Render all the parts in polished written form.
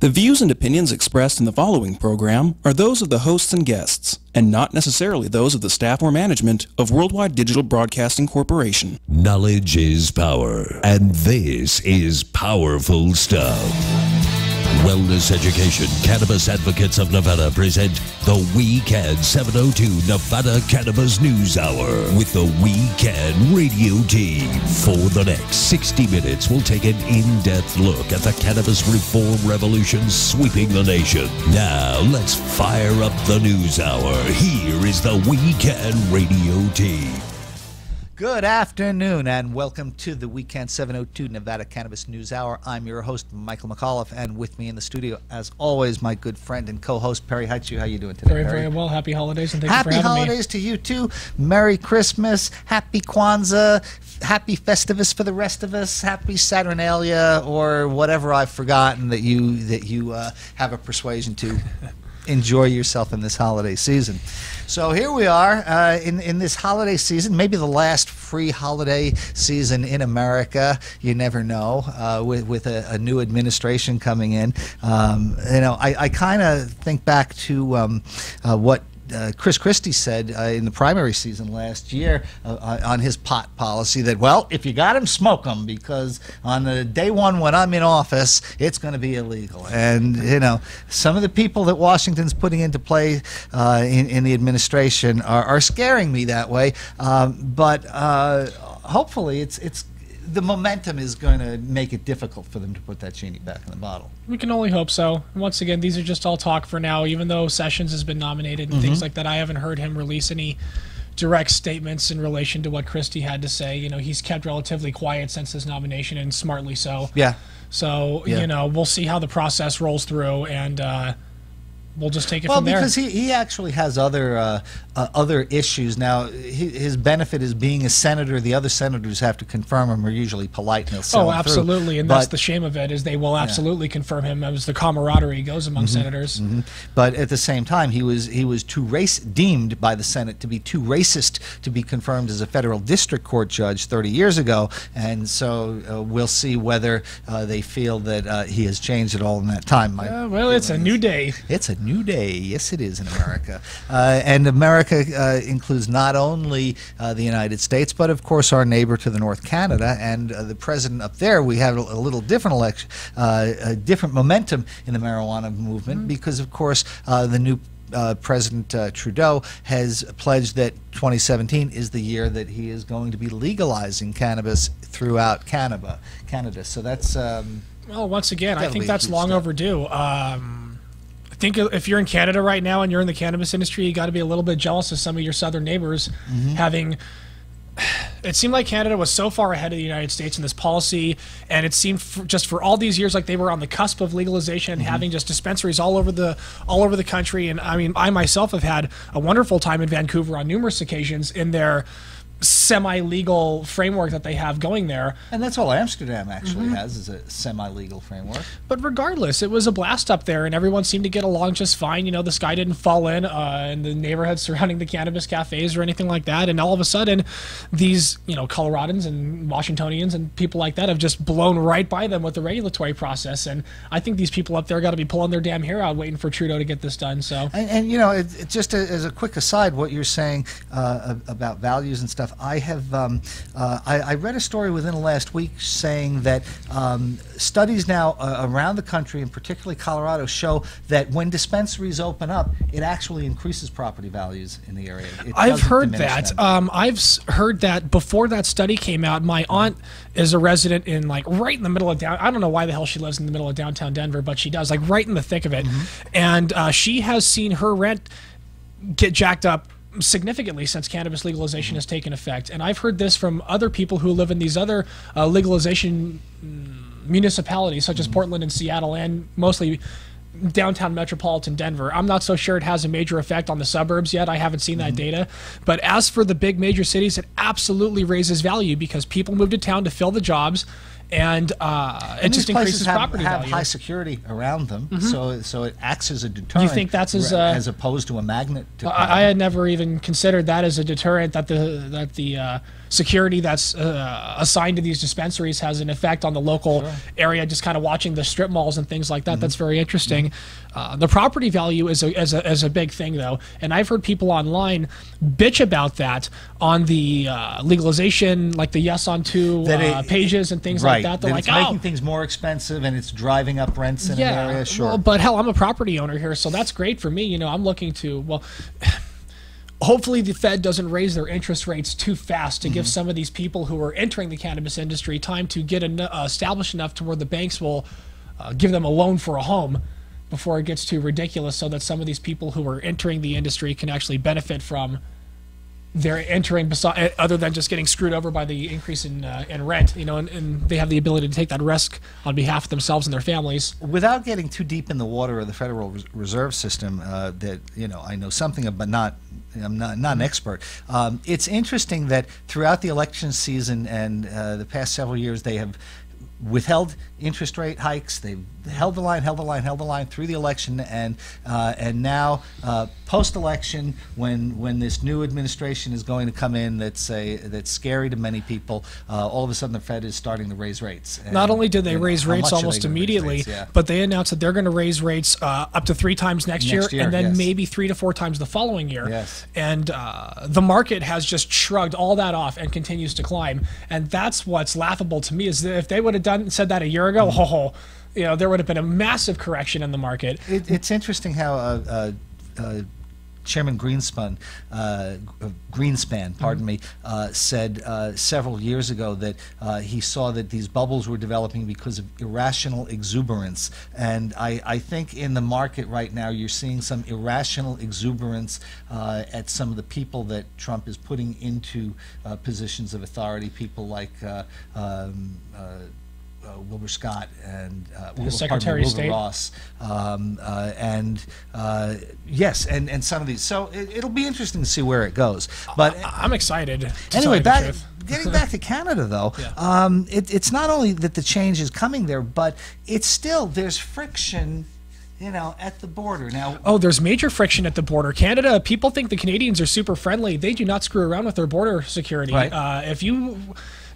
The views and opinions expressed in the following program are those of the hosts and guests, and not necessarily those of the staff or management of Worldwide Digital Broadcasting Corporation. Knowledge is power, and this is powerful stuff. Wellness Education Cannabis Advocates of Nevada present the We Can 702 Nevada Cannabis News Hour with the We Can radio team. For the next 60 minutes, we'll take an in-depth look at the cannabis reform revolution sweeping the nation. Now, let's fire up the news hour. Here is the We Can radio team. Good afternoon and welcome to the Weekend 702 Nevada Cannabis News Hour. I'm your host, Michael McAuliffe, and with me in the studio, as always, my good friend and co-host, Perry Heichu. How you doing today, Perry? Very well. Happy holidays, and thank you for having me. Happy holidays to you, too. Merry Christmas. Happy Kwanzaa. Happy Festivus for the rest of us. Happy Saturnalia, or whatever I've forgotten that you have a persuasion to enjoy yourself in this holiday season. So here we are in this holiday season, maybe the last free holiday season in America. You never know, with a new administration coming in. I kind of think back to what Chris Christie said in the primary season last year on his pot policy that, well, if you got him, smoke him, because on the day one when I'm in office, it's going to be illegal. And, some of the people that Washington's putting into play in the administration are scaring me that way. But hopefully it's the momentum is going to make it difficult for them to put that genie back in the bottle. We can only hope so. Once again, these are just all talk for now. Even though Sessions has been nominated and things like that, I haven't heard him release any direct statements in relation to what Christie had to say. He's kept relatively quiet since his nomination, and smartly so. Yeah. So, we'll see how the process rolls through, and we'll just take it from there. Well, because he actually has other issues. Now, his benefit is being a senator. The other senators have to confirm him, are usually polite, and they'll send him absolutely. through. And that's the shame of it, is they will absolutely confirm him, as the camaraderie goes among senators. But at the same time, he was deemed by the Senate to be too racist to be confirmed as a federal district court judge 30 years ago. And so we'll see whether they feel that he has changed at all in that time. Well, it's a new day. It's a new day. Yes, it is in America. And America includes not only the United States, but of course our neighbor to the north, Canada. And the president up there, we have a little different election, different momentum in the marijuana movement, because of course the new President Trudeau has pledged that 2017 is the year that he is going to be legalizing cannabis throughout Canada. So that's well, once again, I think that's long overdue. I think if you're in Canada right now and you're in the cannabis industry, you got to be a little bit jealous of some of your southern neighbors having. It seemed like Canada was so far ahead of the United States in this policy, and it seemed just for all these years like they were on the cusp of legalization, having just dispensaries all over the country. And I mean, I myself have had a wonderful time in Vancouver on numerous occasions in their semi-legal framework that they have going there. And that's all Amsterdam actually has, is a semi-legal framework. But regardless, it was a blast up there, and everyone seemed to get along just fine. The sky didn't fall in the neighborhoods surrounding the cannabis cafes or anything like that. And all of a sudden, these, Coloradans and Washingtonians and people like that have just blown right by them with the regulatory process. And I think these people up there got to be pulling their damn hair out waiting for Trudeau to get this done. So, and just as a quick aside, what you're saying about values and stuff, I have I read a story within the last week saying that studies now around the country, and particularly Colorado, show that when dispensaries open up, it actually increases property values in the area. I've heard that. I've heard that before that study came out. My aunt is a resident in right in the middle of downtown. I don't know why the hell she lives in the middle of downtown Denver, but she does, right in the thick of it. And she has seen her rent get jacked up significantly since cannabis legalization has taken effect. And I've heard this from other people who live in these other legalization municipalities, such as Portland and Seattle, and mostly downtown metropolitan Denver. I'm not so sure it has a major effect on the suburbs yet. I haven't seen that data. But as for the big major cities, it absolutely raises value because people move to town to fill the jobs, and it just increases property value. Have high security around them, so it acts as a deterrent. You think that's as opposed to a magnet? I had never even considered that as a deterrent, that the security that's assigned to these dispensaries has an effect on the local area, just kind of watching the strip malls and things like that. That's very interesting. The property value is a big thing, though, and I've heard people online bitch about that on the legalization, like the Yes on Two pages and things like that. They're like, it's making things more expensive and it's driving up rents in an area. Sure, well, but hell, I'm a property owner here, so that's great for me. You know, I'm looking to hopefully the Fed doesn't raise their interest rates too fast to give some of these people who are entering the cannabis industry time to get established enough to where the banks will give them a loan for a home before it gets too ridiculous, so that some of these people who are entering the industry can actually benefit from their entering, other than just getting screwed over by the increase in rent, you know, and they have the ability to take that risk on behalf of themselves and their families. Without getting too deep in the water of the Federal Reserve System, that, you know, I know something of, but I'm not an expert. It's interesting that throughout the election season and the past several years, they have withheld interest rate hikes. They've held the line through the election, and now post-election, when this new administration is going to come in, that's scary to many people. All of a sudden, the Fed is starting to raise rates. And, not only did they raise rates almost immediately, but they announced that they're going to raise rates up to 3 times next year, and then maybe 3 to 4 times the following year. Yes. And the market has just shrugged all that off and continues to climb. And that's what's laughable to me, is that if they would have said that a year ago, you know, there would have been a massive correction in the market. It's interesting how Chairman Greenspan, pardon me, said several years ago that he saw that these bubbles were developing because of irrational exuberance. And I think in the market right now, you're seeing some irrational exuberance at some of the people that Trump is putting into positions of authority, people like Wilbur Scott and Secretary of State Ross, yes, and some of these. So it'll be interesting to see where it goes. But I'm excited. Anyway, getting back to Canada, though, it's not only that the change is coming there, but it's still, there's friction, you know, at the border now. Oh, there's major friction at the border. Canada, people think the Canadians are super friendly. They do not screw around with their border security. Right. If you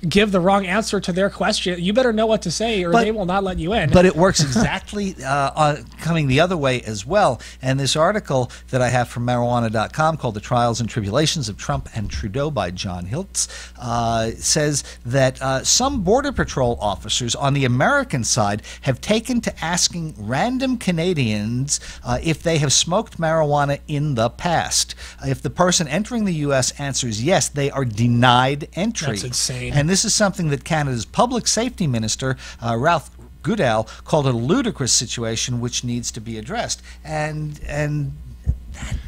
give the wrong answer to their question, you better know what to say, or they will not let you in. But it works exactly coming the other way as well. And this article that I have from marijuana.com called The Trials and Tribulations of Trump and Trudeau by John Hiltz says that some Border Patrol officers on the American side have taken to asking random Canadians if they have smoked marijuana in the past. If the person entering the U.S. answers yes, they are denied entry. That's insane. And this is something that Canada's public safety minister, Ralph Goodale, called a ludicrous situation which needs to be addressed. And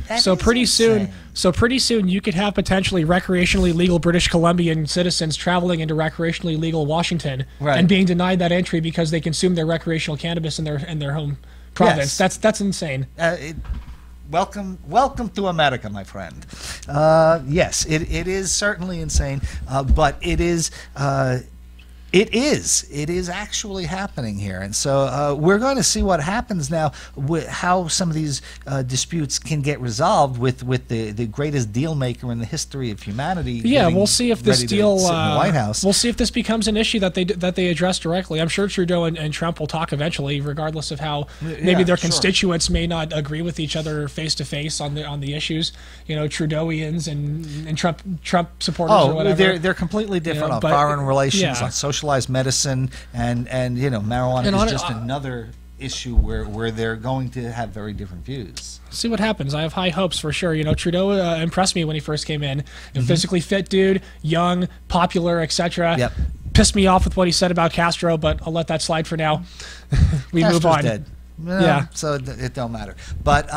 that so pretty insane. soon you could have potentially recreationally legal British Columbian citizens traveling into recreationally legal Washington and being denied that entry because they consume their recreational cannabis in their home province. Yes. That's insane. Welcome to America, my friend. Yes, it is certainly insane, but it is actually happening here. And so we're going to see what happens now, how some of these disputes can get resolved with the greatest deal maker in the history of humanity. Yeah, we'll see if this deal, in the White House. We'll see if this becomes an issue that they address directly. I'm sure Trudeau and Trump will talk eventually, regardless of how maybe their constituents may not agree with each other face to face on the issues. You know, Trudeauians and Trump supporters or whatever. They're completely different on foreign relations, on socialized medicine, and you know, marijuana is just another issue where they're going to have very different views. See what happens. I have high hopes for sure. You know, Trudeau impressed me when he first came in. A physically fit dude, young, popular, etc. Yep. Pissed me off with what he said about Castro, but I'll let that slide for now. Castro's move on. Dead. Yeah, so it don't matter. But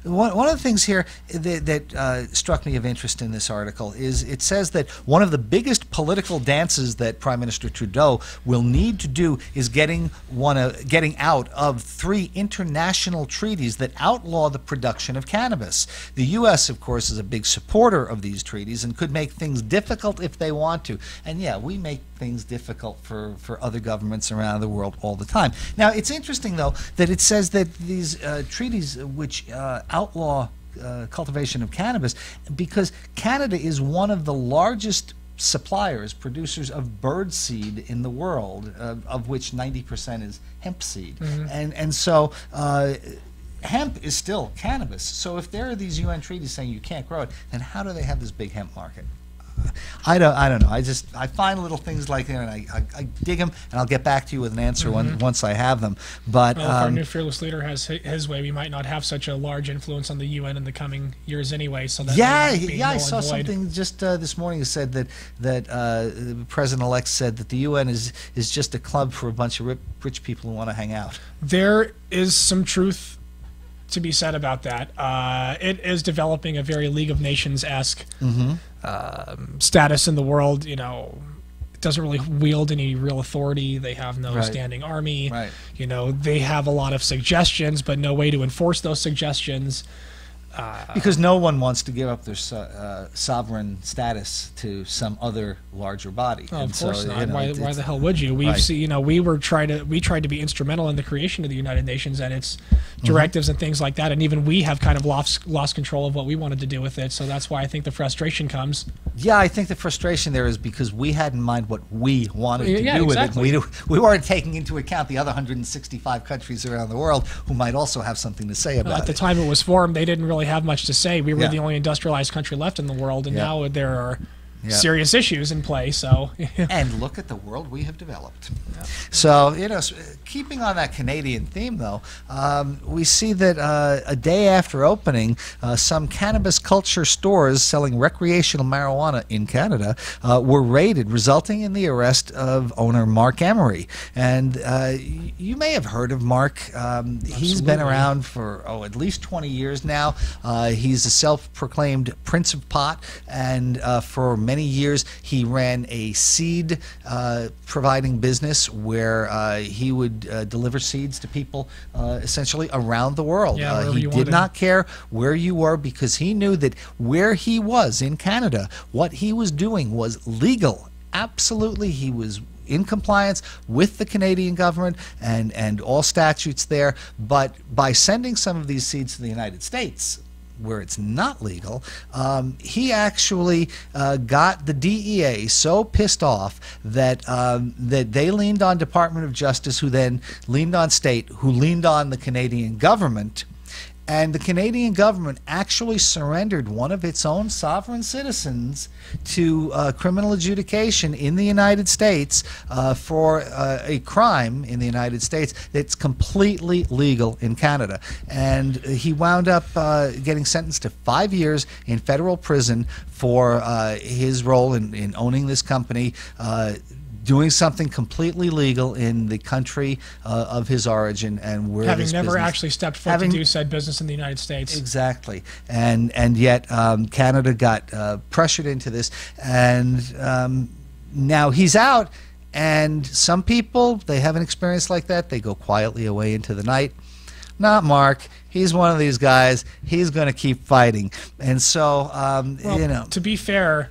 one of the things here that struck me of interest in this article is it says that one of the biggest political dances that Prime Minister Trudeau will need to do is getting out of 3 international treaties that outlaw the production of cannabis. The U.S., of course, is a big supporter of these treaties and could make things difficult if they want to. And yeah, we make things difficult for other governments around the world all the time. Now, it's interesting, though, that it says that these treaties which outlaw cultivation of cannabis, because Canada is one of the largest suppliers, producers of bird seed in the world, of which 90% is hemp seed. And so hemp is still cannabis. So if there are these UN treaties saying you can't grow it, then how do they have this big hemp market? I don't know. I find little things like that, and I dig them, and I'll get back to you with an answer once I have them. But well, if our new fearless leader has his way, we might not have such a large influence on the UN in the coming years anyway. So that I saw something just this morning that said that the president-elect said that the UN is just a club for a bunch of rich people who want to hang out. There is some truth to be said about that. It is developing a very League of Nations-esque status in the world. You know, it doesn't really wield any real authority. They have no standing army. You know, they have a lot of suggestions, but no way to enforce those suggestions. Because no one wants to give up their sovereign status to some other larger body. Oh, of course not. You know, why the hell would you? We've seen, you know, we tried to be instrumental in the creation of the United Nations and its directives and things like that, and even we have kind of lost control of what we wanted to do with it. So that's why I think the frustration comes. Yeah, I think the frustration there is because we had in mind what we wanted to do with it. We weren't taking into account the other 165 countries around the world who might also have something to say about it. At the time it was formed, they didn't really have much to say. We were the only industrialized country left in the world, and now there are serious issues in play. So and look at the world we have developed. So, you know, keeping on that Canadian theme, though, we see that a day after opening, some cannabis culture stores selling recreational marijuana in Canada were raided, resulting in the arrest of owner Marc Emery. And you may have heard of Marc. He's been around for at least 20 years now. He's a self-proclaimed Prince of Pot, and for many years he ran a seed providing business where he would deliver seeds to people essentially around the world. He did not care where you were, because he knew that where he was in Canada, what he was doing was legal. Absolutely, he was in compliance with the Canadian government and all statutes there. But by sending some of these seeds to the United States, where it's not legal, he actually got the DEA so pissed off that that they leaned on Department of Justice, who then leaned on state, who leaned on the Canadian government. And the Canadian government actually surrendered one of its own sovereign citizens to criminal adjudication in the United States for a crime in the United States that's completely legal in Canada. And he wound up getting sentenced to 5 years in federal prison for his role in owning this company, doing something completely legal in the country of his origin, and where having never actually stepped foot to do said business in the United States. Exactly, and yet Canada got pressured into this, and now he's out. And some people, they have an experience like that, they go quietly away into the night. Not Marc. He's one of these guys. He's going to keep fighting, and so well, you know. To be fair,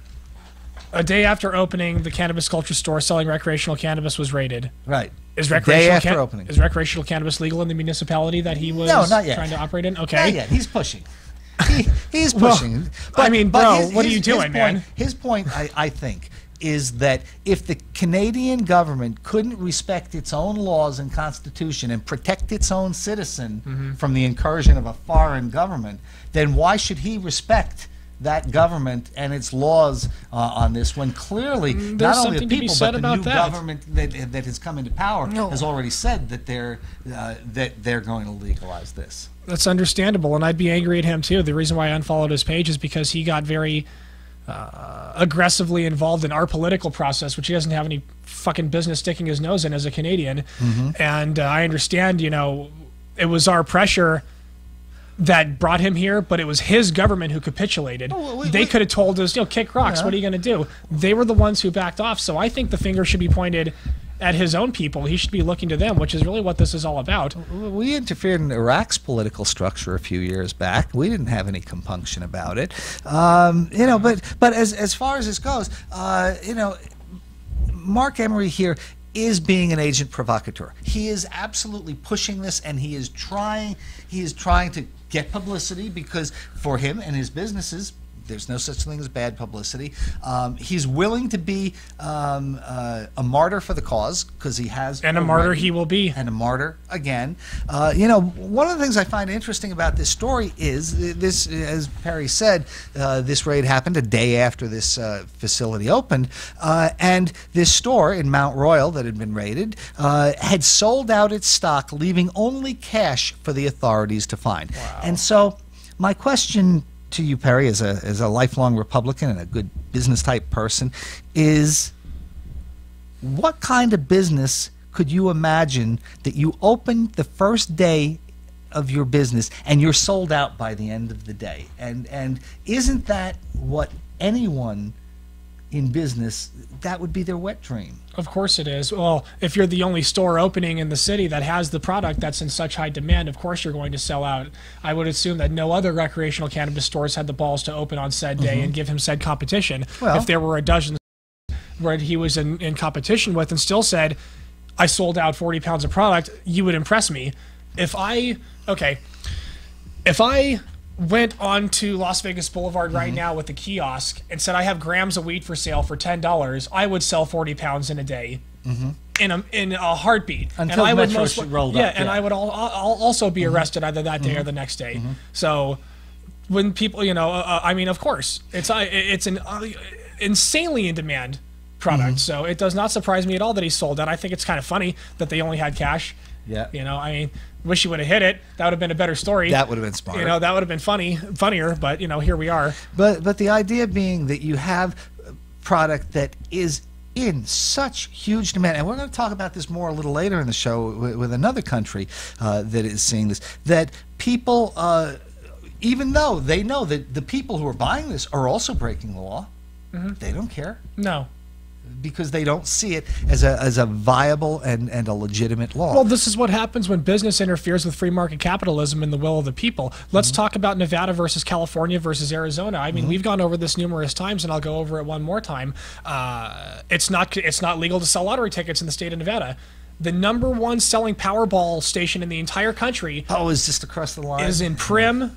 a day after opening, the cannabis culture store selling recreational cannabis was raided. Right. Is recreational day after opening. Is recreational cannabis legal in the municipality that he was not yet. trying to operate in? Okay. Not yet. He's pushing. He's pushing. Well, I mean, bro, what are you doing, man? His point, I think, is that if the Canadian government couldn't respect its own laws and constitution and protect its own citizen from the incursion of a foreign government, then why should he respect that government and its laws on this, when clearly not only the people but the new government that has come into power has already said that they're going to legalize this. That's understandable, and I'd be angry at him too. The reason why I unfollowed his page is because he got very aggressively involved in our political process, which he doesn't have any fucking business sticking his nose in as a Canadian. And I understand, you know, it was our pressure that brought him here, but it was his government who capitulated. They could have told us, you know, kick rocks, what are you going to do? They were the ones who backed off, so I think the finger should be pointed at his own people. He should be looking to them, which is really what this is all about. We interfered in Iraq's political structure a few years back. We didn't have any compunction about it. You know, but as far as this goes, you know, Marc Emery here is being an agent provocateur. He is absolutely pushing this, and he is trying to get publicity, because for him and his businesses, There's no such thing as bad publicity. He's willing to be a martyr for the cause because he has. And a martyr he will be. And a martyr again. One of the things I find interesting about this story is this, as Perry said, this raid happened a day after this facility opened, and this store in Mount Royal that had been raided had sold out its stock, leaving only cash for the authorities to find. Wow. And so my question to you, Perry, as a lifelong Republican and a good business type person, is what kind of business could you imagine that you open the first day of your business and you're sold out by the end of the day? And isn't that what anyone in business, that would be their wet dream? Of course it is. Well, if you're the only store opening in the city that has the product that's in such high demand, of course you're going to sell out. I would assume that no other recreational cannabis stores had the balls to open on said day and give him said competition. Well, if there were a dozen where he was in competition with and still said, I sold out 40 pounds of product, you would impress me. If I went on to Las Vegas Boulevard right now with a kiosk and said I have grams of weed for sale for $10, I would sell 40 pounds in a day in a heartbeat. Until and I would rolled up. And I would I'll also be arrested either that day or the next day. So when people, I mean, of course, it's an insanely in demand product. So it does not surprise me at all that he sold that. I think it's kind of funny that they only had cash. Yeah. I mean, wish he would have hit it. That would have been a better story. That would have been smarter. That would have been funnier, but here we are. But the idea being that you have product that is in such huge demand, and we're going to talk about this more a little later in the show with another country that is seeing this, that people, even though they know that the people who are buying this are also breaking the law, they don't care. No. Because they don't see it as a viable and a legitimate law. Well, this is what happens when business interferes with free market capitalism and the will of the people. Let's talk about Nevada versus California versus Arizona. I mean, we've gone over this numerous times, and I'll go over it one more time. It's not legal to sell lottery tickets in the state of Nevada. The #1 selling Powerball station in the entire country is just across the line. Is in Primm,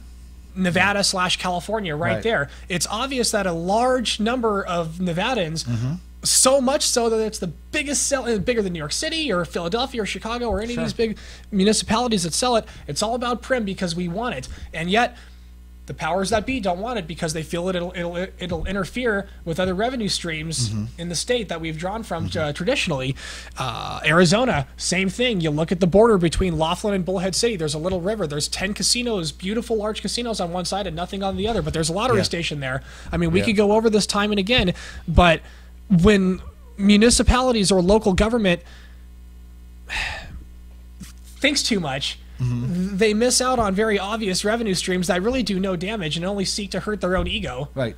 Nevada / California, right there. It's obvious that a large number of Nevadans, so much so that it's the biggest bigger than New York City or Philadelphia or Chicago or any of these big municipalities that sell it. It's all about Primm because we want it, and yet the powers that be don't want it because they feel it'll interfere with other revenue streams in the state that we've drawn from traditionally. Arizona, same thing. You look at the border between Laughlin and Bullhead City. There's a little river. There's 10 casinos, beautiful large casinos on one side and nothing on the other. But there's a lottery station there. I mean, we could go over this time and again, but when municipalities or local government thinks too much, they miss out on very obvious revenue streams that really do no damage and only seek to hurt their own ego. Right.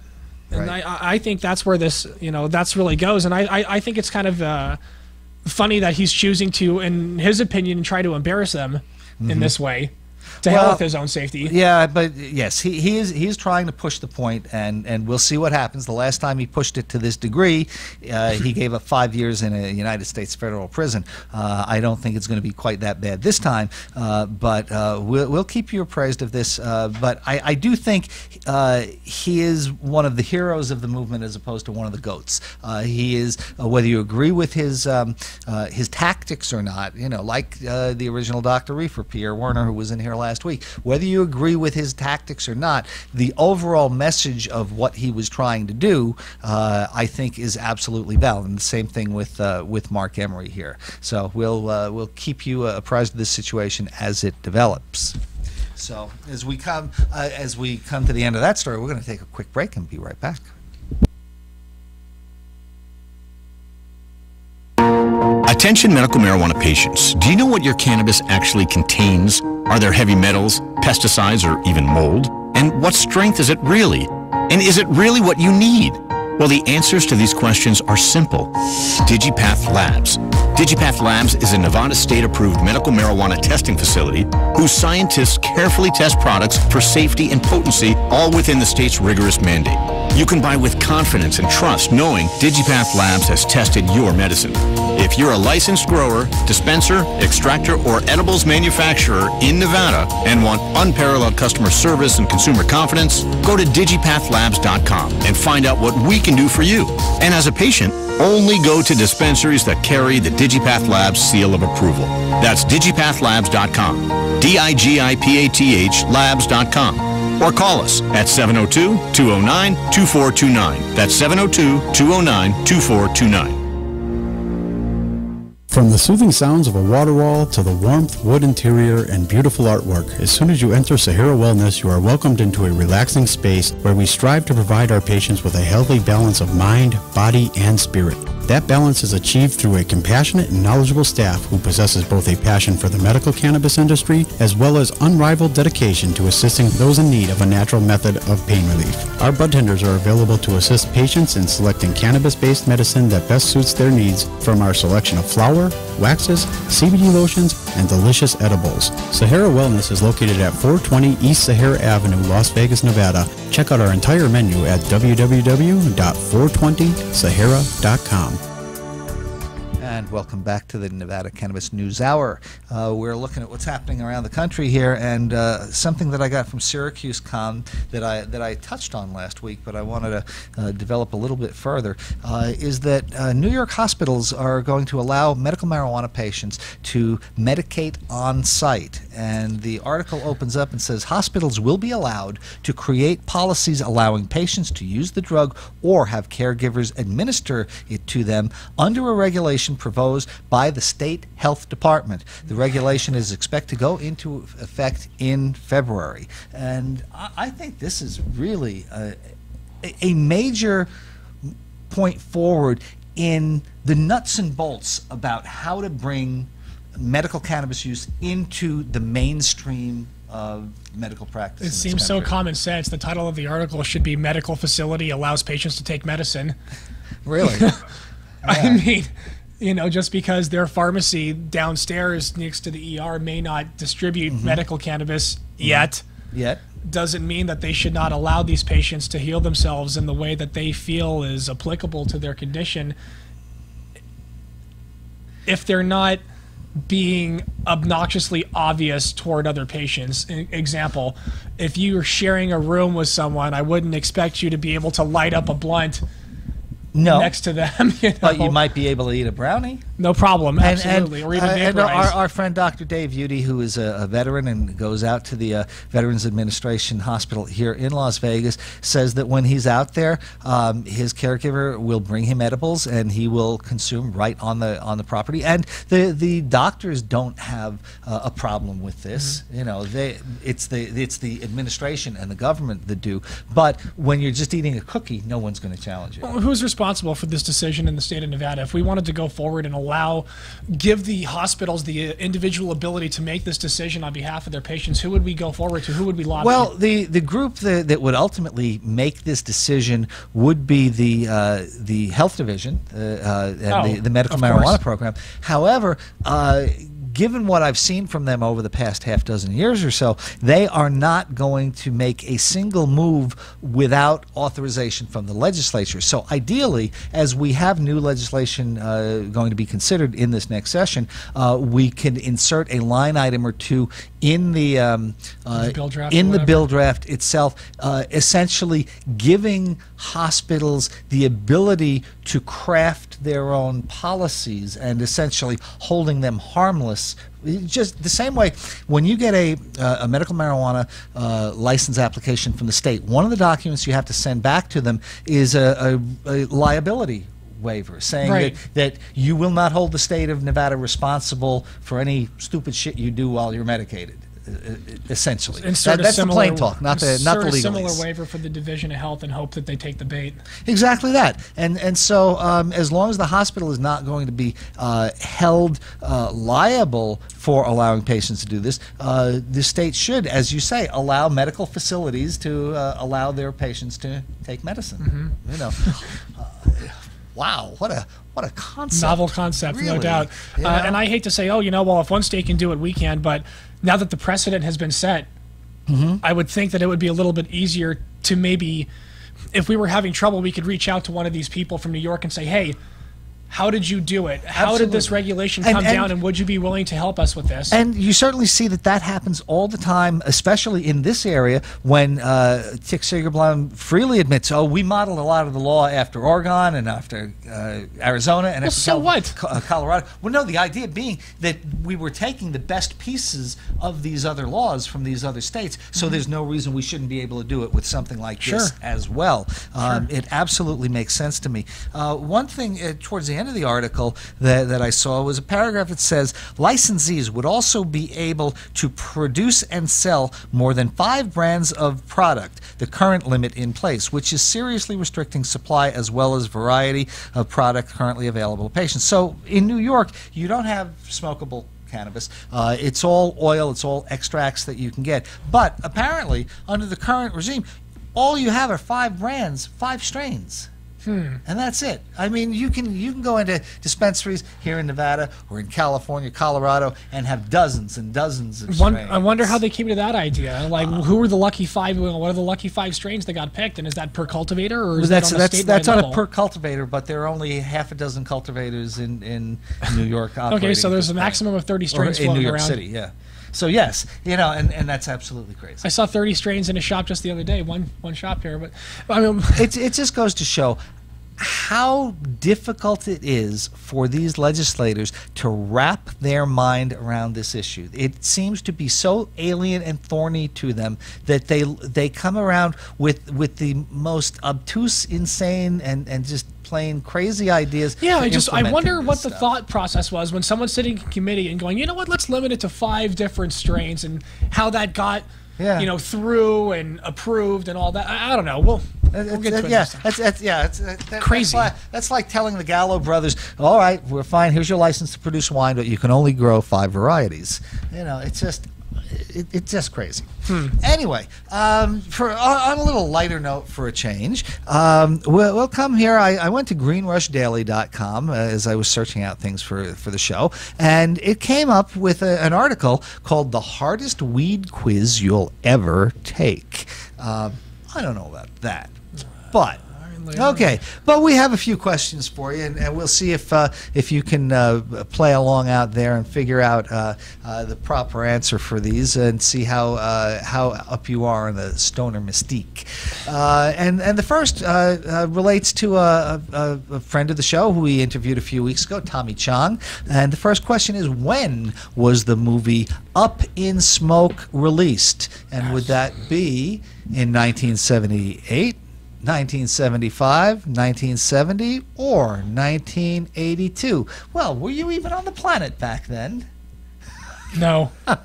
And I think that's where this, that's really goes. And I think it's kind of funny that he's choosing to, in his opinion, try to embarrass them in this way. To hell with his own safety. Yeah, but yes, he is trying to push the point, and we'll see what happens. The last time he pushed it to this degree, he gave up 5 years in a United States federal prison. I don't think it's going to be quite that bad this time, but we'll keep you appraised of this. But I do think he is one of the heroes of the movement as opposed to one of the goats. He is, whether you agree with his tactics or not, like the original Dr. Reefer, Pierre Werner, who was in here last week, whether you agree with his tactics or not, the overall message of what he was trying to do, I think, is absolutely valid. And the same thing with Marc Emery here. So we'll keep you apprised of this situation as it develops. So as we come to the end of that story, we're going to take a quick break and be right back. Attention medical marijuana patients. Do you know what your cannabis actually contains? Are there heavy metals, pesticides, or even mold? And what strength is it really? And is it really what you need? Well, the answers to these questions are simple. DigiPath Labs. DigiPath Labs is a Nevada state-approved medical marijuana testing facility whose scientists carefully test products for safety and potency, all within the state's rigorous mandate. You can buy with confidence and trust knowing DigiPath Labs has tested your medicine. If you're a licensed grower, dispenser, extractor, or edibles manufacturer in Nevada and want unparalleled customer service and consumer confidence, go to digipathlabs.com and find out what we can do for you. And as a patient, only go to dispensaries that carry the DigiPath Labs seal of approval. That's digipathlabs.com, DIGIPATH labs.com. Or call us at 702-209-2429. That's 702-209-2429. From the soothing sounds of a water wall to the warmth, wood interior, and beautiful artwork, as soon as you enter Sahara Wellness, you are welcomed into a relaxing space where we strive to provide our patients with a healthy balance of mind, body, and spirit. That balance is achieved through a compassionate and knowledgeable staff who possesses both a passion for the medical cannabis industry as well as unrivaled dedication to assisting those in need of a natural method of pain relief. Our bud tenders are available to assist patients in selecting cannabis-based medicine that best suits their needs from our selection of flower, waxes, CBD lotions, and delicious edibles. Sahara Wellness is located at 420 East Sahara Avenue, Las Vegas, Nevada. Check out our entire menu at www.420sahara.com. And welcome back to the Nevada Cannabis News Hour. We're looking at what's happening around the country here, and something that I got from SyracuseCon that I touched on last week, but I wanted to develop a little bit further, is that New York hospitals are going to allow medical marijuana patients to medicate on site. And the article opens up and says hospitals will be allowed to create policies allowing patients to use the drug or have caregivers administer it to them under a regulation proposed by the state health department. The regulation is expected to go into effect in February. And I think this is really a major point forward in the nuts and bolts about how to bring medical cannabis use into the mainstream of medical practice. It seems so common sense. The title of the article should be "Medical Facility Allows Patients to Take Medicine." Really? I mean, you know, just because their pharmacy downstairs next to the ER may not distribute medical cannabis yet, doesn't mean that they should not allow these patients to heal themselves in the way that they feel is applicable to their condition if they're not being obnoxiously obvious toward other patients. Example, if you are sharing a room with someone, I wouldn't expect you to be able to light up a blunt next to them. You know? But you might be able to eat a brownie. No problem, absolutely. Or even and vaporize. our friend Dr. Dave Udy, who is a veteran and goes out to the Veterans Administration Hospital here in Las Vegas, says that when he's out there, his caregiver will bring him edibles and he will consume right on the property. And the doctors don't have a problem with this. You know, it's the administration and the government that do. But when you're just eating a cookie, no one's going to challenge you. Well, who's responsible for this decision in the state of Nevada? If we wanted to go forward and give the hospitals the individual ability to make this decision on behalf of their patients, who would we go forward to? Who would we lobby? Well, the group that would ultimately make this decision would be the health division and the medical marijuana program. However, given what I've seen from them over the past half dozen years or so, they are not going to make a single move without authorization from the legislature. So ideally, as we have new legislation going to be considered in this next session, we can insert a line item or two in the bill draft itself, essentially giving hospitals the ability to craft their own policies and essentially holding them harmless. Just the same way when you get a medical marijuana license application from the state, one of the documents you have to send back to them is a liability waiver saying that you will not hold the state of Nevada responsible for any stupid shit you do while you're medicated. Essentially, that's the plain talk, not the legalese. Similar waiver for the Division of Health and hope that they take the bait. Exactly that, and so as long as the hospital is not going to be held liable for allowing patients to do this, the state should, as you say, allow medical facilities to allow their patients to take medicine. You know. Wow, what a concept. Novel concept, really, no doubt. And I hate to say, well, if one state can do it, we can. But now that the precedent has been set, I would think that it would be a little bit easier to maybe, if we were having trouble, we could reach out to one of these people from New York and say, hey, How did you do it? How did this regulation come down, and would you be willing to help us with this? And you certainly see that happens all the time, especially in this area, when Tick Segerblom freely admits, oh, we modeled a lot of the law after Oregon and after Arizona and after Colorado. Well, no, the idea being that we were taking the best pieces of these other laws from these other states, so there's no reason we shouldn't be able to do it with something like this as well. It absolutely makes sense to me. One thing towards the end of the article that I saw was a paragraph that says licensees would also be able to produce and sell more than 5 brands of product, the current limit in place, which is seriously restricting supply as well as variety of product currently available to patients. So in New York, you don't have smokable cannabis. It's all oil, it's all extracts that you can get. But apparently, under the current regime, all you have are 5 brands, 5 strains. And that's it. I mean, you can go into dispensaries here in Nevada or in California, Colorado, and have dozens and dozens of strains. I wonder how they came to that idea. Like, who were the lucky 5? What are the lucky 5 strains that got picked? And is that per cultivator, or is that on a statewide that's level? on a per cultivator, but there are only half a dozen cultivators in New York. Okay, so there's a maximum of 30 strains in floating New York around. City. Yeah. So yes, and that's absolutely crazy. I saw 30 strains in a shop just the other day. One shop here, but I mean, it just goes to show how difficult it is for these legislators to wrap their mind around this issue. It seems to be so alien and thorny to them that they come around with the most obtuse, insane, and just plain crazy ideas. Yeah, I wonder what the thought process was when someone's sitting in committee and going, you know what, let's limit it to 5 different strains, and how that got through and approved and all that. I don't know. We'll get to it. Crazy. That's like telling the Gallo brothers, all right, we're fine, here's your license to produce wine, but you can only grow 5 varieties. It's just crazy. Anyway, on a little lighter note for a change, we'll come here. I went to greenrushdaily.com as I was searching out things for the show, and it came up with an article called "The Hardest Weed Quiz You'll Ever Take." I don't know about that, but okay. But we have a few questions for you, and we'll see if you can play along out there and figure out the proper answer for these, and see how up you are in the stoner mystique. And the first relates to a friend of the show who we interviewed a few weeks ago, Tommy Chong. And the first question is, when was the movie Up in Smoke released? And would that be in 1978? 1975, 1970, or 1982? Well, were you even on the planet back then? No. So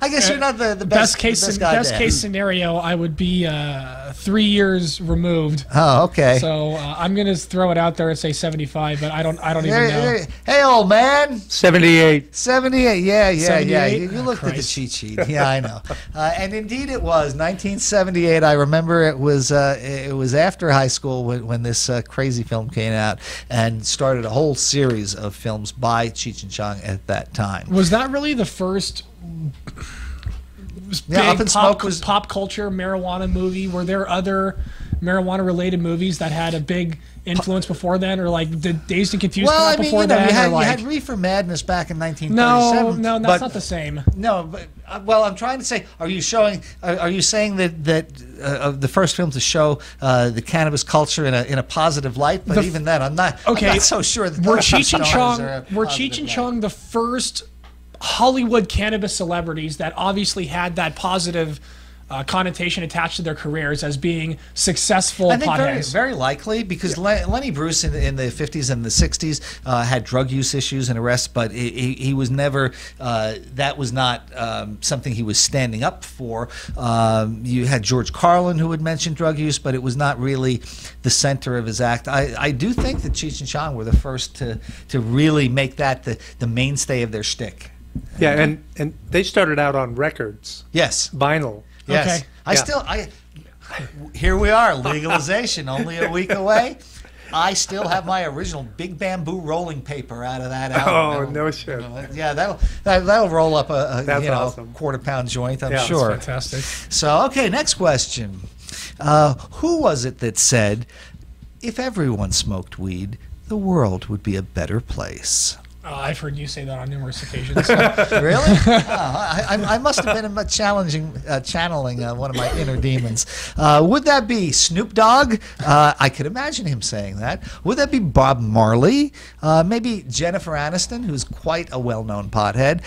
I guess you're not the best case scenario. I would be 3 years removed. Oh, okay. So I'm gonna throw it out there and say 75, but I don't even know. Hey, old man. 78. 78. Yeah. 78? You looked at the cheat sheet. Yeah, I know. And indeed, it was 1978. I remember it was after high school when this crazy film came out, and started a whole series of films by Cheech and Chong at that time. Was that really the first big pop culture marijuana movie? Were there other marijuana related movies that had a big influence before then, or like the Dazed and Confused come out before that? You had Reefer Madness back in 1937. No, that's not the same. No, but I'm trying to say, are you saying that the first film to show the cannabis culture in a positive light? But even then, I'm not so sure that were Cheech and Chong the first Hollywood cannabis celebrities that obviously had that positive connotation attached to their careers as being successful potheads? I think very likely, because Lenny Bruce in the 50s and the 60s had drug use issues and arrests, but he was never, that was not something he was standing up for. You had George Carlin, who had mentioned drug use, but it was not really the center of his act. I do think that Cheech and Chong were the first to really make that the mainstay of their shtick. Yeah, and they started out on records. Yes. Vinyl. Yes. Okay. Here we are, legalization, only a week away. I still have my original Big Bamboo rolling paper out of that album. Oh, no shit. Yeah, that'll roll up a awesome. quarter-pound joint, I'm Yeah, sure. That's fantastic. So, okay, next question. Who was it that said, if everyone smoked weed, the world would be a better place. I've heard you say that on numerous occasions. Really? I must have been channeling one of my inner demons. Would that be Snoop Dogg? I could imagine him saying that. Would that be Bob Marley? Maybe Jennifer Aniston, who's quite a well-known pothead,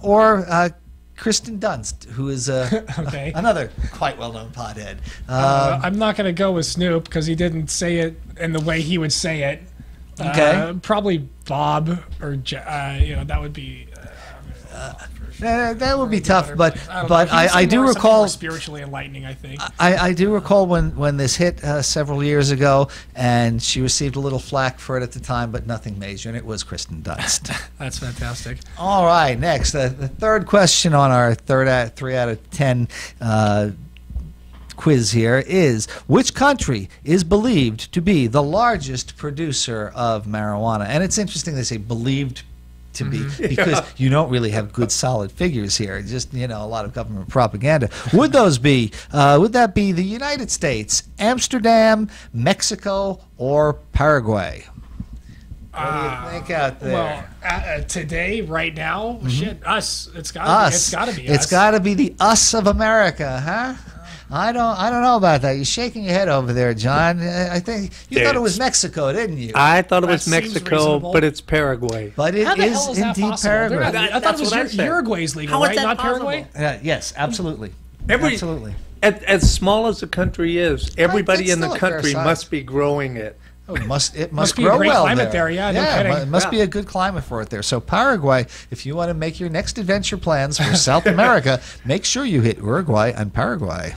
or Kristen Dunst, who is another quite well-known pothead. I'm not going to go with Snoop because he didn't say it in the way he would say it. Okay. Probably Bob or that would be. That would be tough, but I do recall more spiritually enlightening. I think I do recall when this hit several years ago, and she received a little flack for it at the time, but nothing major, and it was Kristen Dunst. That's fantastic. All right, next the third question on our 3 out of 10. Quiz here is, which country is believed to be the largest producer of marijuana? And it's interesting they say believed to be, because you don't really have good solid figures here, just a lot of government propaganda. Would those be would that be the United States, Amsterdam, Mexico, or Paraguay? What do you think out there? Well, today, right now, shit, us. It's got to be us. It's got to be the us of America, huh? I don't know about that. You're shaking your head over there, John. I think you thought it was Mexico, didn't you? I thought it was Mexico, but it's Paraguay. But it is indeed Paraguay. I thought it was Uruguay's legal, right? Not Paraguay? Yes, absolutely. Absolutely. As small as the country is, everybody in the country must be growing it. Oh, it must be grow a great well climate there. Yeah, no kidding. It must be a good climate for it there. So Paraguay, if you want to make your next adventure plans for South America, make sure you hit Uruguay and Paraguay.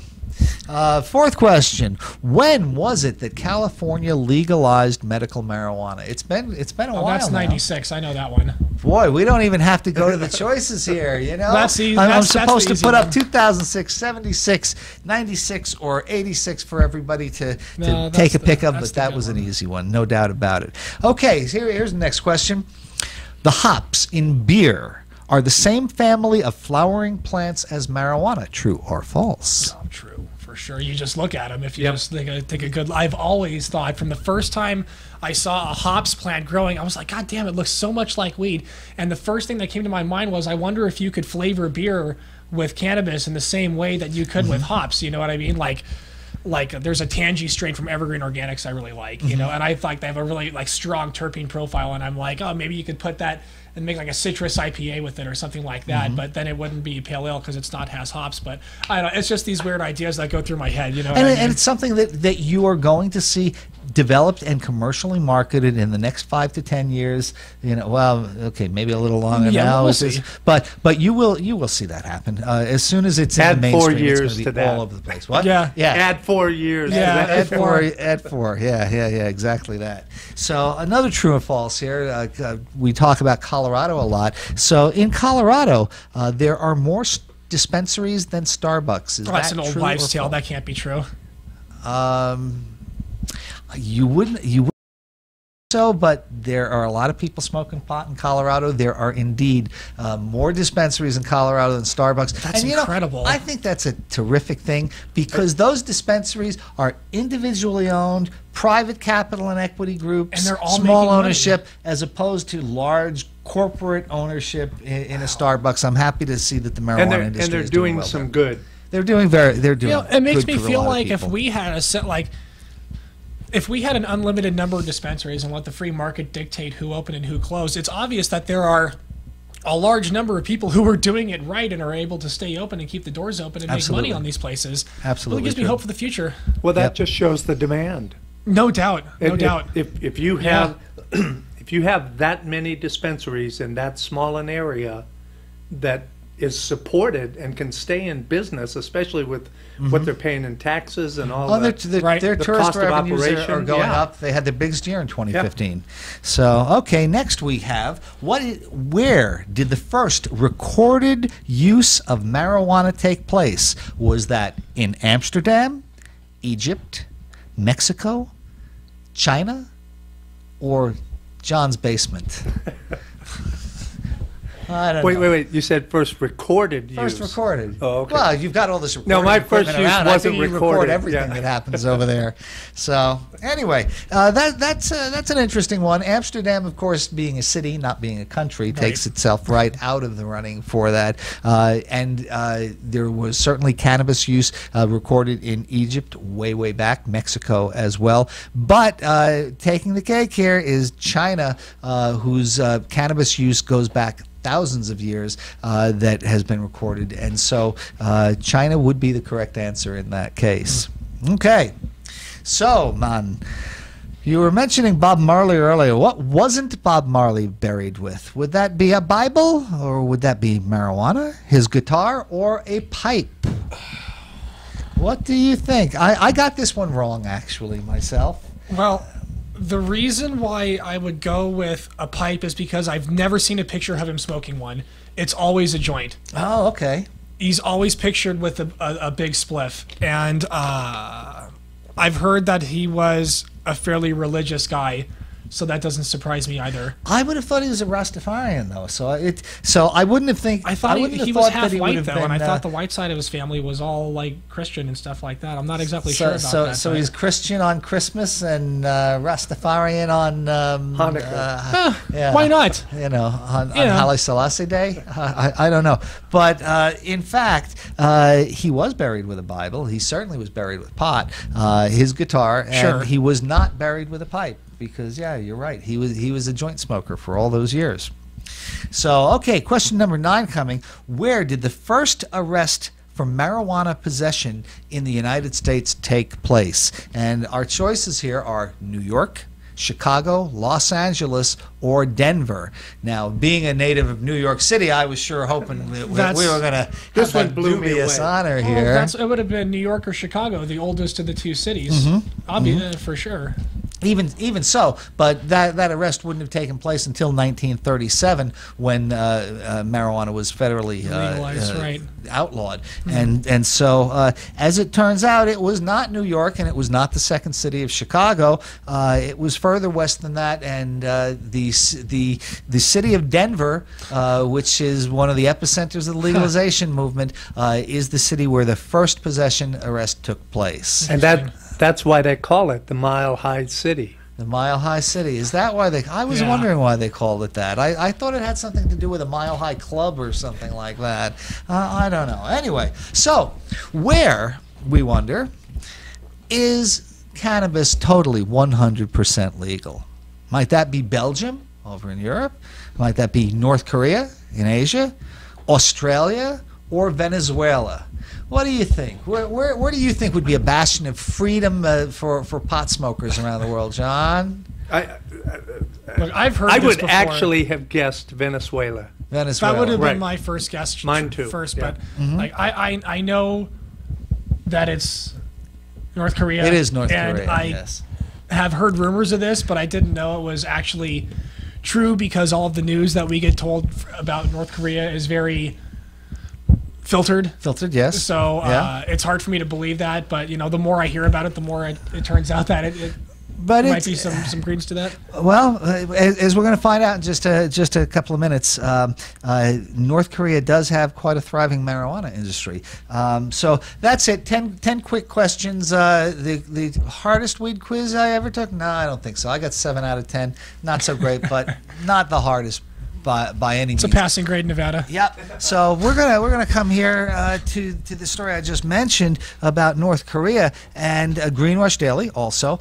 Fourth question: when was it that California legalized medical marijuana? It's been a while. That's now. 96. I know that one. Boy, we don't even have to go to the choices here. That's easy. I'm supposed to put up 2006, 76, 96, or 86 for everybody to take a pick of, but that was an easy one, no doubt about it. Okay, here's the next question: the hops in beer are the same family of flowering plants as marijuana. True or false? Oh, true, for sure. You just look at them. If you just take a good... I've always thought, from the first time I saw a hops plant growing, I was like, God damn, it looks so much like weed. And the first thing that came to my mind was, I wonder if you could flavor beer with cannabis in the same way that you could with hops. You know what I mean? Like there's a Tangy strain from Evergreen Organics I really like, and I thought they have a really strong terpene profile, and I'm like, oh, maybe you could put that and make like a citrus IPA with it or something like that, but then it wouldn't be pale ale because has hops. But I don't know, it's just these weird ideas that go through my head, And it's something that you are going to see developed and commercially marketed in the next 5 to 10 years. Well, okay, maybe a little longer now. We'll see. But you will see that happen as soon as it's in the mainstream. 4 years it's to be that. all over the place. What? Yeah. Add 4 years. Yeah. Add four. Yeah, exactly that. So another true or false here. We talk about Colorado a lot. So in Colorado, there are more dispensaries than Starbucks. That's an old wives' tale. That can't be true. You wouldn't so, but there are a lot of people smoking pot in Colorado. There are indeed more dispensaries in Colorado than Starbucks. That's incredible. I think that's a terrific thing, because those dispensaries are individually owned, private capital and equity groups, and they're all small making ownership, money, as opposed to large corporate ownership in a Starbucks. I'm happy to see that the marijuana industry and they're is doing well some there. good. They're doing it makes good me for a feel lot of like if people. we had if we had an unlimited number of dispensaries and let the free market dictate who opened and who closed, it's obvious that there are a large number of people who are doing it right and are able to stay open and keep the doors open and make money on these places. Absolutely. It really gives me hope for the future. Well, that just shows the demand. No doubt. No doubt. If you have if you have that many dispensaries in that small an area that is supported and can stay in business, especially with what they're paying in taxes and all that. Their tourist revenues are going up. They had their biggest year in 2015. So, okay, next we have, where did the first recorded use of marijuana take place? Was that in Amsterdam, Egypt, Mexico, China, or John's basement? I don't Wait, know. wait, wait. You said first recorded use. First recorded. Oh, okay. Well, you've got all this recording No, my first equipment use around. wasn't I think you recorded, record everything yeah. that happens over there. So anyway, that's an interesting one. Amsterdam, of course, being a city, not being a country, takes itself right out of the running for that. And there was certainly cannabis use recorded in Egypt way back, Mexico as well. But taking the cake here is China, whose cannabis use goes back thousands of years that has been recorded, and so China would be the correct answer in that case. Okay, so man, you were mentioning Bob Marley earlier. What wasn't Bob Marley buried with? Would that be a Bible, or would that be marijuana, his guitar, or a pipe? What do you think? I got this one wrong, actually, myself. Well, the reason why I would go with a pipe is because I've never seen a picture of him smoking one. It's always a joint. Oh, okay. He's always pictured with a big spliff. And I've heard that he was a fairly religious guy, so that doesn't surprise me either. I would have thought he was a Rastafarian, though. So I wouldn't have think. I thought wouldn't he have was thought half that he would white, have though, been, and I thought the white side of his family was all, like, Christian and stuff like that. I'm not exactly sure about that. So he's Christian on Christmas and Rastafarian on Hanukkah. yeah, Why not? You know, on Haile Selassie Day. I don't know, but in fact, he was buried with a Bible. He certainly was buried with pot, his guitar, and Sure. he was not buried with a pipe. Because yeah, you're right. He was a joint smoker for all those years. So okay, question number 9 coming. Where did the first arrest for marijuana possession in the United States take place? And our choices here are New York, Chicago, Los Angeles, or Denver. Now, being a native of New York City, I was sure hoping that we were going to have This one that blew me dubious away. honor Well, here. it would have been New York or Chicago, the oldest of the two cities. I'll be there for sure. Even so, but that arrest wouldn't have taken place until 1937 when marijuana was federally Legalized, right. outlawed. And so, as it turns out, it was not New York, and it was not the second city of Chicago. It was further west than that, and the city of Denver, which is one of the epicenters of the legalization movement, is the city where the first possession arrest took place. And that's why they call it the Mile High City. The Mile High City. Is that why they... I was Yeah. wondering why they called it that. I thought it had something to do with a Mile High Club or something like that. I don't know. Anyway, so where, we wonder, is cannabis totally 100% legal? Might that be Belgium over in Europe? Might that be North Korea in Asia? Australia? Or Venezuela? What do you think? Where do you think would be a bastion of freedom for pot smokers around the world, John? Look, I've heard I this would before. actually have guessed Venezuela. Venezuela. That would have Right. been my first guess. Mine too, First, yeah. but like I know that it's North Korea. It is North and Korea, I yes. have heard rumors of this, but I didn't know it was actually true because all of the news that we get told about North Korea is very filtered. Filtered, yes. So Yeah. it's hard for me to believe that, but you know, the more I hear about it, the more it turns out that it But might it's, be some credence to that. well, as we're going to find out in just a couple of minutes, North Korea does have quite a thriving marijuana industry. So that's it. 10 quick questions. The hardest weed quiz I ever took? No, I don't think so. I got 7 out of 10. Not so great, but not the hardest by any means. It's a passing grade in Nevada. Yep. So we're gonna come here to the story I just mentioned about North Korea, and Greenwash Daily also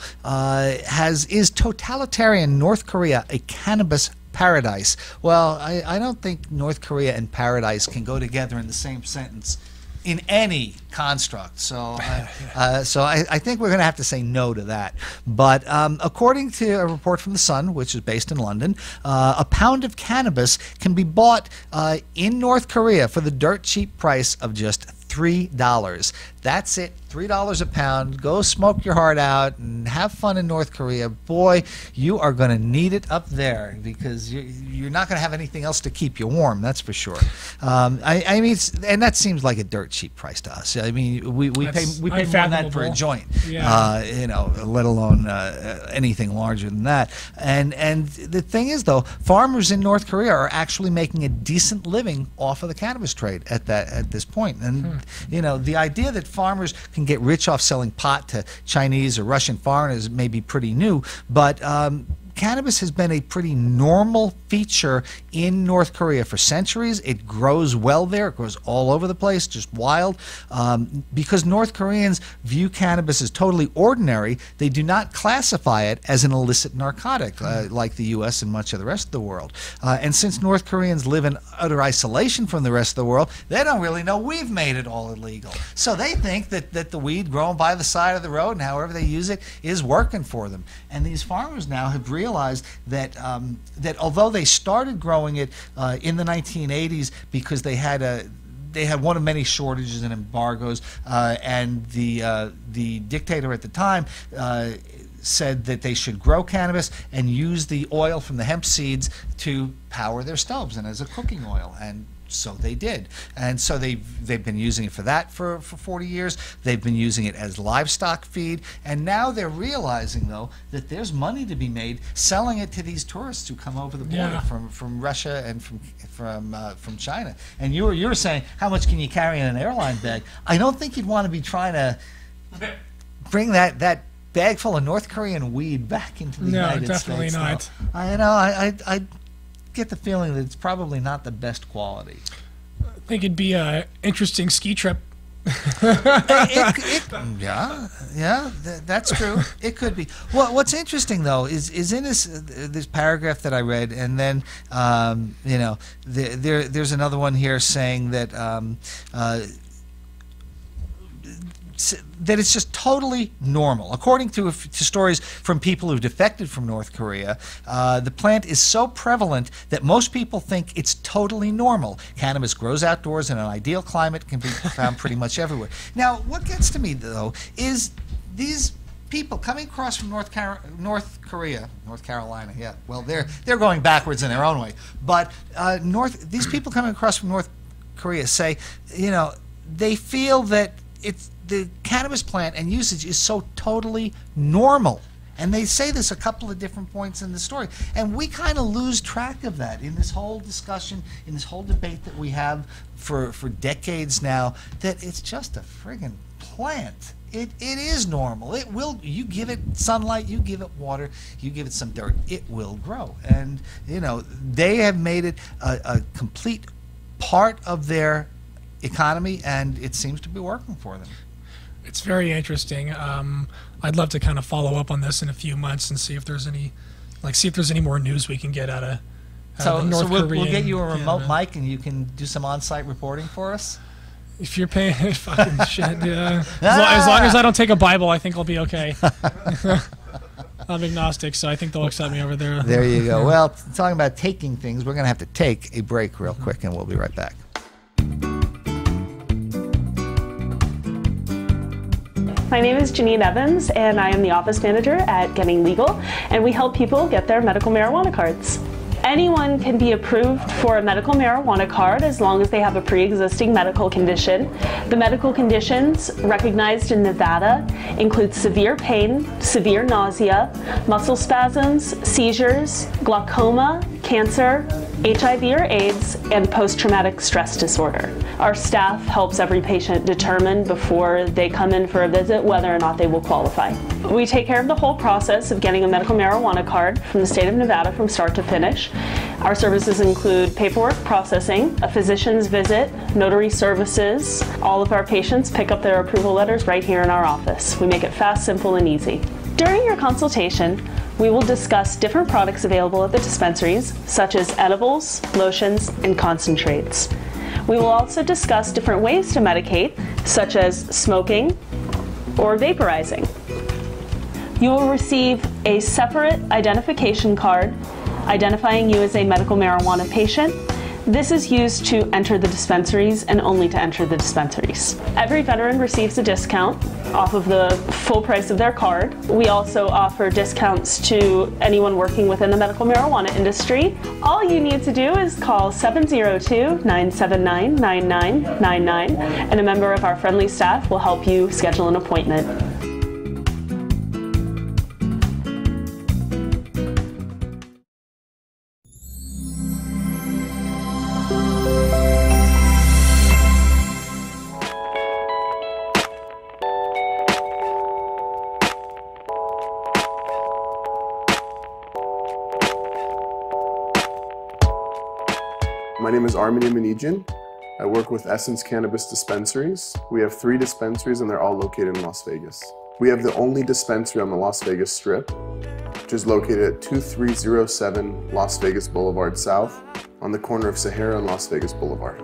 is totalitarian North Korea a cannabis paradise? Well, I don't think North Korea and paradise can go together in the same sentence in any construct. So I think we're going to have to say no to that. But according to a report from The Sun, which is based in London, a pound of cannabis can be bought in North Korea for the dirt cheap price of just $3. That's it, $3 a pound, go smoke your heart out and have fun in North Korea. Boy, you are going to need it up there because you're not going to have anything else to keep you warm, that's for sure. I mean, and that seems like a dirt cheap price to us. I mean, we pay more than that for a joint, you know, let alone anything larger than that. And the thing is, though, farmers in North Korea are actually making a decent living off of the cannabis trade at this point. And you know, the idea that farmers can get rich off selling pot to Chinese or Russian foreigners may be pretty new, but cannabis has been a pretty normal feature in North Korea for centuries. It grows well there. It grows all over the place, just wild. Because North Koreans view cannabis as totally ordinary, they do not classify it as an illicit narcotic like the U.S. and much of the rest of the world. And since North Koreans live in utter isolation from the rest of the world, they don't really know we've made it all illegal. So they think that the weed grown by the side of the road and however they use it is working for them. And these farmers now have realized that that although they started growing it in the 1980s because they had one of many shortages and embargoes, and the dictator at the time said that they should grow cannabis and use the oil from the hemp seeds to power their stoves and as a cooking oil. And so they did. And so they've been using it for that for 40 years. They've been using it as livestock feed. And now they're realizing, though, that there's money to be made selling it to these tourists who come over the border from Russia and from China. And you were saying, how much can you carry in an airline bag? I don't think you'd want to be trying to bring that bag full of North Korean weed back into the United States. No, definitely not. I get the feeling that it's probably not the best quality. I think it'd be an interesting ski trip. That's true. It could be. What's interesting though is in this paragraph that I read, and then you know, there's another one here saying that that it's just totally normal. According to stories from people who've defected from North Korea, the plant is so prevalent that most people think it's totally normal. Cannabis grows outdoors in an ideal climate, can be found pretty much everywhere. Now, what gets to me, though, is these people coming across from North Carolina, yeah, well, they're going backwards in their own way. But these people coming across from North Korea say, you know, they feel that the cannabis plant and usage is so totally normal. And they say this a couple of different points in the story. And we kind of lose track of that in this whole discussion, in this whole debate that we have for decades now, that it's just a friggin' plant. It is normal. It will, you give it sunlight, you give it water, you give it some dirt, it will grow. And, you know, they have made it a complete part of their economy, and it seems to be working for them. It's very interesting. I'd love to kind of follow up on this in a few months and see if there's any more news we can get out of North Korea. We'll get you a remote mic and you can do some on-site reporting for us. If you're paying, fucking shit, yeah. As long as I don't take a Bible, I think I'll be okay. I'm agnostic, so I think they'll accept me over there. There you go. Well, talking about taking things, we're going to have to take a break real quick, and we'll be right back. My name is Janine Evans, and I am the office manager at Getting Legal, and we help people get their medical marijuana cards. Anyone can be approved for a medical marijuana card as long as they have a pre-existing medical condition. The medical conditions recognized in Nevada include severe pain, severe nausea, muscle spasms, seizures, glaucoma, cancer, HIV or AIDS, and post-traumatic stress disorder. Our staff helps every patient determine before they come in for a visit whether or not they will qualify. We take care of the whole process of getting a medical marijuana card from the state of Nevada from start to finish. Our services include paperwork processing, a physician's visit, notary services. All of our patients pick up their approval letters right here in our office. We make it fast, simple, and easy. During your consultation, we will discuss different products available at the dispensaries, such as edibles, lotions, and concentrates. We will also discuss different ways to medicate, such as smoking or vaporizing. You will receive a separate identification card identifying you as a medical marijuana patient. This is used to enter the dispensaries and only to enter the dispensaries. Every veteran receives a discount off of the full price of their card. We also offer discounts to anyone working within the medical marijuana industry. All you need to do is call 702-979-9999 and a member of our friendly staff will help you schedule an appointment. My name is Armin Imanijian. I work with Essence Cannabis Dispensaries. We have 3 dispensaries and they're all located in Las Vegas. We have the only dispensary on the Las Vegas Strip, which is located at 2307 Las Vegas Boulevard South on the corner of Sahara and Las Vegas Boulevard.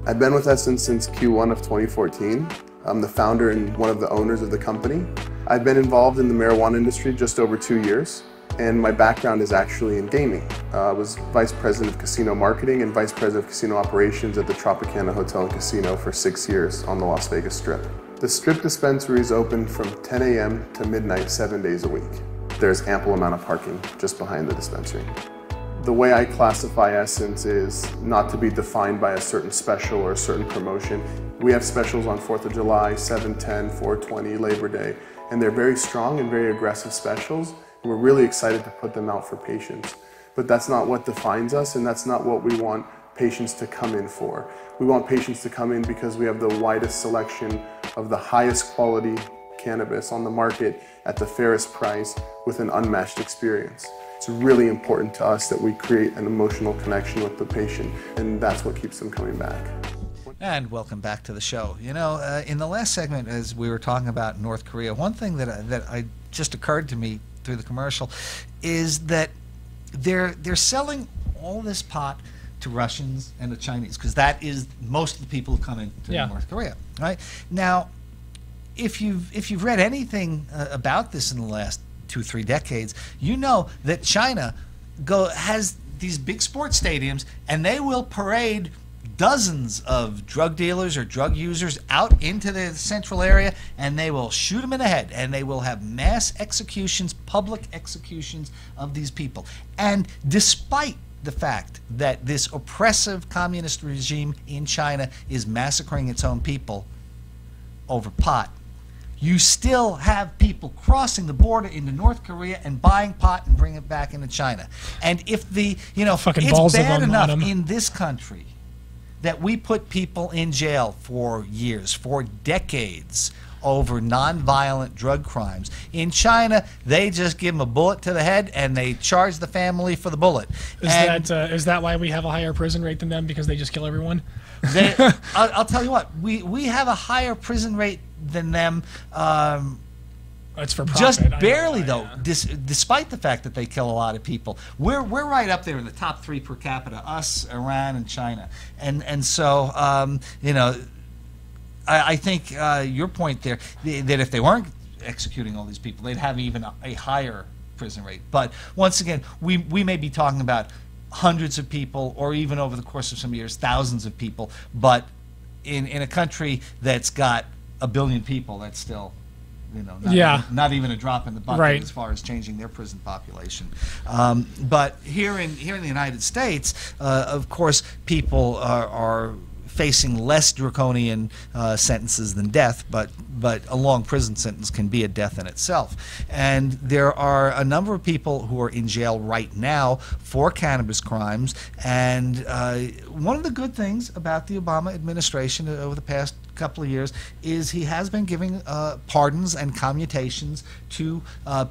I've been with Essence since Q1 of 2014. I'm the founder and one of the owners of the company. I've been involved in the marijuana industry just over 2 years. And my background is actually in gaming. I was Vice President of Casino Marketing and Vice President of Casino Operations at the Tropicana Hotel and Casino for 6 years on the Las Vegas Strip. The Strip dispensary is open from 10 a.m. to midnight 7 days a week. There's ample amount of parking just behind the dispensary. The way I classify Essence is not to be defined by a certain special or a certain promotion. We have specials on 4th of July, 7/10, 4/20, Labor Day, and they're very strong and very aggressive specials. We're really excited to put them out for patients. But that's not what defines us, and that's not what we want patients to come in for. We want patients to come in because we have the widest selection of the highest quality cannabis on the market at the fairest price with an unmatched experience. It's really important to us that we create an emotional connection with the patient, and that's what keeps them coming back. And welcome back to the show. You know, in the last segment, as we were talking about North Korea, one thing that I just occurred to me through the commercial is that they're selling all this pot to Russians and to Chinese, because that is most of the people who come into North Korea, right? Now, if you've read anything about this in the last 2-3 decades, you know that China has these big sports stadiums, and they will parade dozens of drug dealers or drug users out into the central area, and they will shoot them in the head, and they will have mass executions, public executions of these people. And despite the fact that this oppressive communist regime in China is massacring its own people over pot, you still have people crossing the border into North Korea and buying pot and bringing it back into China. And if the, it's bad enough in this country that we put people in jail for years, for decades, over nonviolent drug crimes. In China, they just give them a bullet to the head and they charge the family for the bullet. Is that why we have a higher prison rate than them, because they just kill everyone? I'll tell you what, we have a higher prison rate than them. It's for profit. Just barely, though, despite the fact that they kill a lot of people. We're right up there in the top 3 per capita, us, Iran, and China. And so, I think your point there, that if they weren't executing all these people, they'd have even a higher prison rate. But once again, we may be talking about hundreds of people, or even over the course of some years, thousands of people. But in a country that's got 1 billion people, that's still... not even a drop in the bucket as far as changing their prison population. But here in the United States, of course, people are facing less draconian sentences than death, but a long prison sentence can be a death in itself. And there are a number of people who are in jail right now for cannabis crimes. And one of the good things about the Obama administration over the past couple of years is he has been giving pardons and commutations to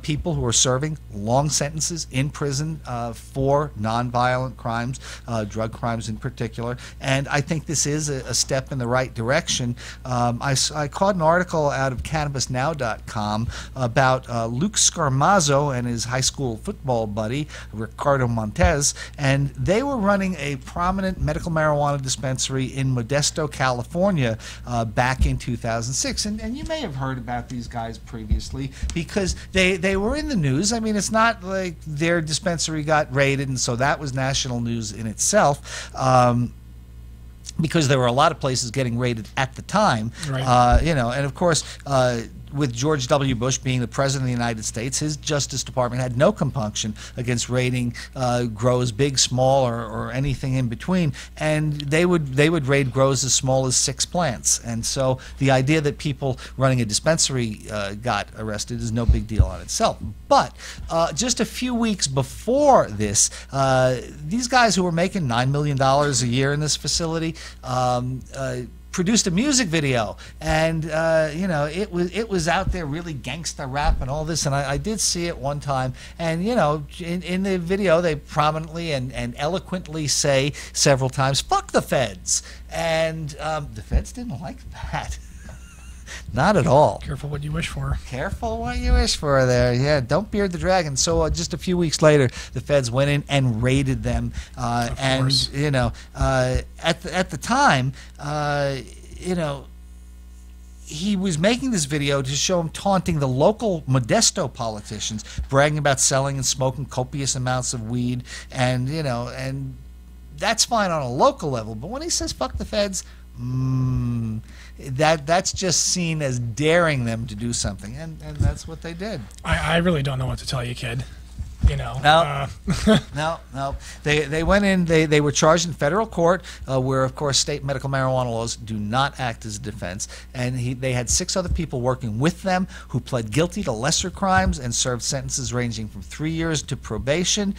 people who are serving long sentences in prison for nonviolent crimes, drug crimes in particular. And I think this is a step in the right direction. I caught an article out of CannabisNow.com about Luke Scarmazzo and his high school football buddy Ricardo Montez, and they were running a prominent medical marijuana dispensary in Modesto, California, back in 2006. And you may have heard about these guys previously because they were in the news. I mean, it's not like their dispensary got raided, and so that was national news in itself. Because there were a lot of places getting raided at the time, right. You know, and of course, with George W. Bush being the president of the United States, his Justice Department had no compunction against raiding grows, big, small, or anything in between, and they would raid grows as small as 6 plants. And so the idea that people running a dispensary got arrested is no big deal on itself. But just a few weeks before this, these guys who were making $9 million a year in this facility produced a music video, and you know, it was out there really gangsta rap and all this, and I did see it one time, and you know, in the video they prominently and eloquently say several times, "Fuck the feds," and the feds didn't like that. Not at all. Careful what you wish for. Careful what you wish for there. Yeah, don't beard the dragon. So just a few weeks later, the feds went in and raided them. And, you know, at the time, you know, he was making this video to show him taunting the local Modesto politicians, bragging about selling and smoking copious amounts of weed. And, you know, and that's fine on a local level. But when he says, "Fuck the feds," that's just seen as daring them to do something, and that's what they did. I really don't know what to tell you, kid. You know, no. They went in. They were charged in federal court, where of course state medical marijuana laws do not act as a defense. And they had 6 other people working with them who pled guilty to lesser crimes and served sentences ranging from 3 years to probation.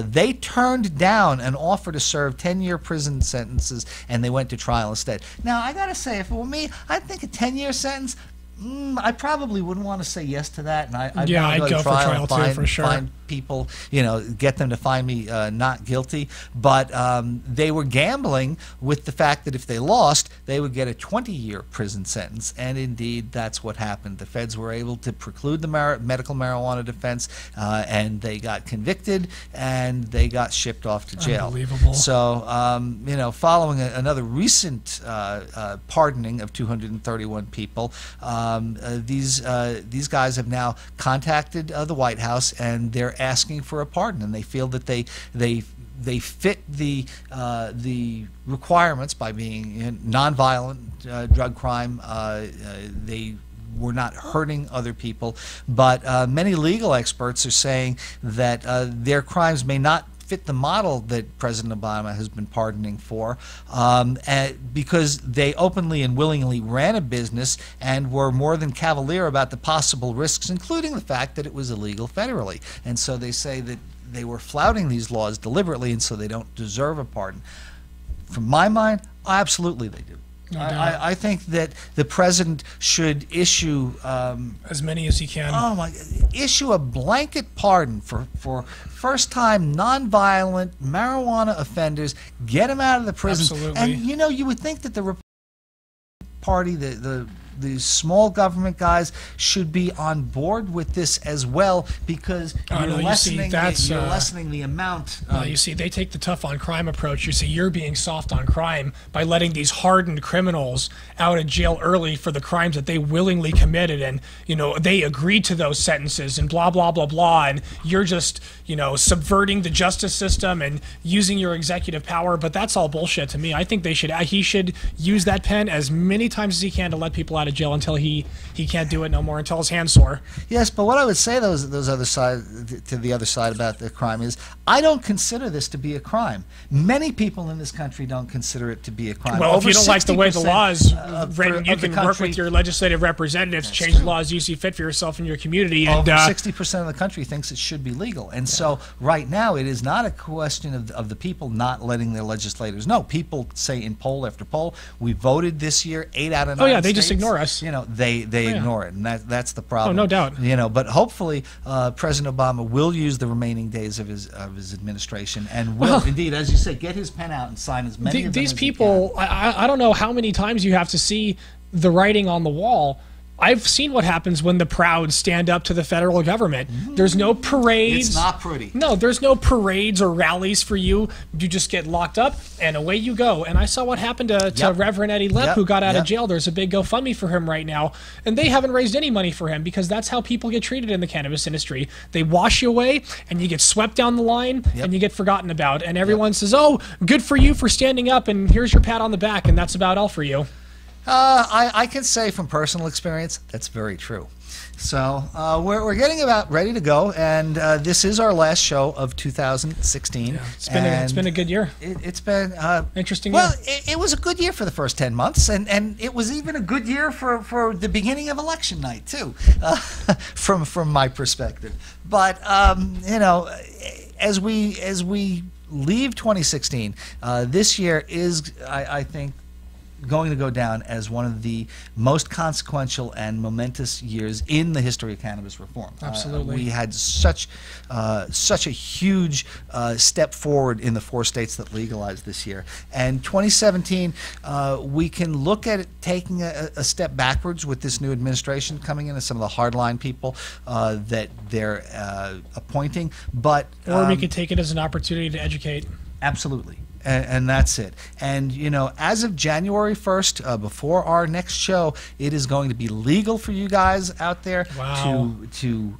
They turned down an offer to serve 10-year prison sentences, and they went to trial instead. Now I gotta say, if it were me, I'd think a 10-year sentence. I probably wouldn't want to say yes to that, and I'd go for trial too, for sure. Find people, you know, get them to find me not guilty. But they were gambling with the fact that if they lost, they would get a 20-year prison sentence, and indeed, that's what happened. The feds were able to preclude the medical marijuana defense, and they got convicted, and they got shipped off to jail. Unbelievable. So, you know, following another recent pardoning of 231 people. These guys have now contacted the White House, and they're asking for a pardon, and they feel that they fit the requirements by being nonviolent drug crime. They were not hurting other people, but many legal experts are saying that their crimes may not fit the model that President Obama has been pardoning for, because they openly and willingly ran a business and were more than cavalier about the possible risks, including the fact that it was illegal federally. And so they say that they were flouting these laws deliberately, and so they don't deserve a pardon. From my mind, absolutely they do. No doubt. I think that the president should issue as many as he can. Oh my! Issue a blanket pardon for first-time nonviolent marijuana offenders. Get them out of the prison. Absolutely. And you know, you would think that the Republican Party, the small government guys, should be on board with this as well, because you're lessening the amount. You see, they take the tough on crime approach. You see, you're being soft on crime by letting these hardened criminals out of jail early for the crimes that they willingly committed, and you know they agreed to those sentences and blah blah blah blah. And you're just, you know, subverting the justice system and using your executive power. But that's all bullshit to me. I think he should use that pen as many times as he can to let people out of jail until he can't do it no more, until his hands sore. Yes, but what I would say to the other side about the crime is, I don't consider this to be a crime. Many people in this country don't consider it to be a crime. Well, if you don't like the way the law is written, you can work with your legislative representatives to change the laws you see fit for yourself and your community. And over 60% of the country thinks it should be legal. And so right now it is not a question of the people not letting their legislators know. People say in poll after poll, we voted this year 8 out of 9 Oh yeah, they states. just ignore us. You know, they ignore it, and that's the problem. Oh, no doubt. You know, but hopefully President Obama will use the remaining days of his administration, and will indeed, as you say, get his pen out and sign as many of them these as people. he can. I don't know how many times you have to see the writing on the wall. I've seen what happens when the proud stand up to the federal government. There's no parades. It's not pretty. No, there's no parades or rallies for you. You just get locked up and away you go. And I saw what happened to Reverend Eddie Lepp, who got out of jail. There's a big GoFundMe for him right now. And they haven't raised any money for him because that's how people get treated in the cannabis industry. They wash you away and you get swept down the line and you get forgotten about. And everyone says, oh, good for you for standing up and here's your pat on the back. And that's about all for you. I can say from personal experience that's very true. So we're getting about ready to go, and this is our last show of 2016. Yeah, it's been a good year. It's been interesting. Well, it was a good year for the first 10 months, and it was even a good year for the beginning of election night too, from my perspective. But you know, as we leave 2016, this year is I think going to go down as one of the most consequential and momentous years in the history of cannabis reform. Absolutely. We had such a huge step forward in the 4 states that legalized this year. And 2017, we can look at it taking a step backwards with this new administration coming in and some of the hardline people that they're appointing. But or we could take it as an opportunity to educate. Absolutely. And that's it. And, you know, as of January 1st, before our next show, it is going to be legal for you guys out there to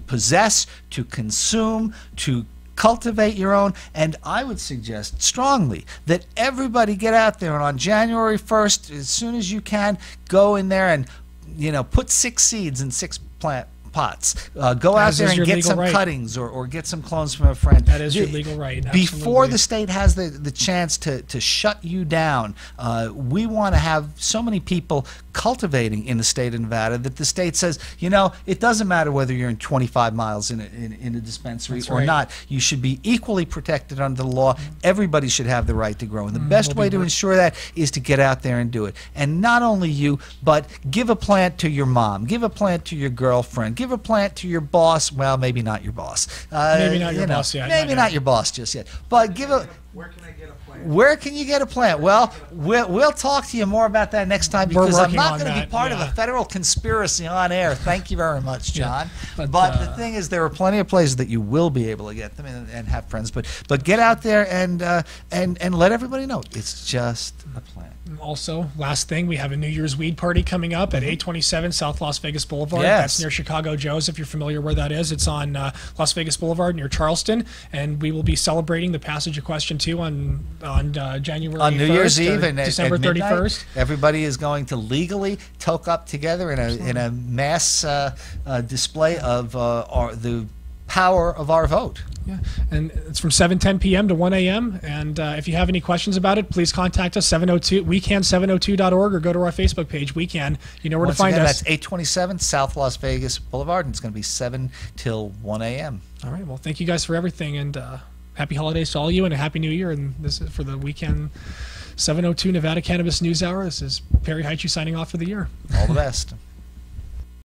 possess, to consume, to cultivate your own. And I would suggest strongly that everybody get out there and on January 1st, as soon as you can, go in there and, you know, put 6 seeds in 6 plant pots. Go out there and get some cuttings or get some clones from a friend. That is your legal right. Before the state has the chance to shut you down, we want to have so many people cultivating in the state of Nevada that the state says, you know, it doesn't matter whether you're in 25 miles in a dispensary or not. You should be equally protected under the law. Everybody should have the right to grow. And the best way to ensure that is to get out there and do it. And not only you, but give a plant to your mom. Give a plant to your girlfriend. Give a plant to your boss. Well, maybe not your boss. Maybe not your boss yet. Maybe not your boss just yet. But give a... Where can I get a plant? Where can you get a plant? Well, we'll talk to you more about that next time because I'm not going to be part of a federal conspiracy on air. Thank you very much, John. Yeah, but the thing is, there are plenty of places that you will be able to get them and have friends. But get out there and let everybody know it's just a plant. Also, last thing, we have a New Year's weed party coming up at 827 South Las Vegas Boulevard. Yes. That's near Chicago Joe's, if you're familiar where that is. It's on Las Vegas Boulevard near Charleston, and we will be celebrating the passage of Question 2 on January on New 1st, Year's Eve and December 31st. Everybody is going to legally toke up together in a mass display of the power of our vote. Yeah, and it's from 7:10 p.m. to 1 a.m. And if you have any questions about it, please contact us, wecan702.org, or go to our Facebook page, WeCan. You know where to find us. That's 827 South Las Vegas Boulevard, and it's going to be 7 till 1 a.m. All right, well, thank you guys for everything, and happy holidays to all you, and a happy new year. And this is for the WeCan 702 Nevada Cannabis News Hour. This is Perry Heichu signing off for the year. All the best.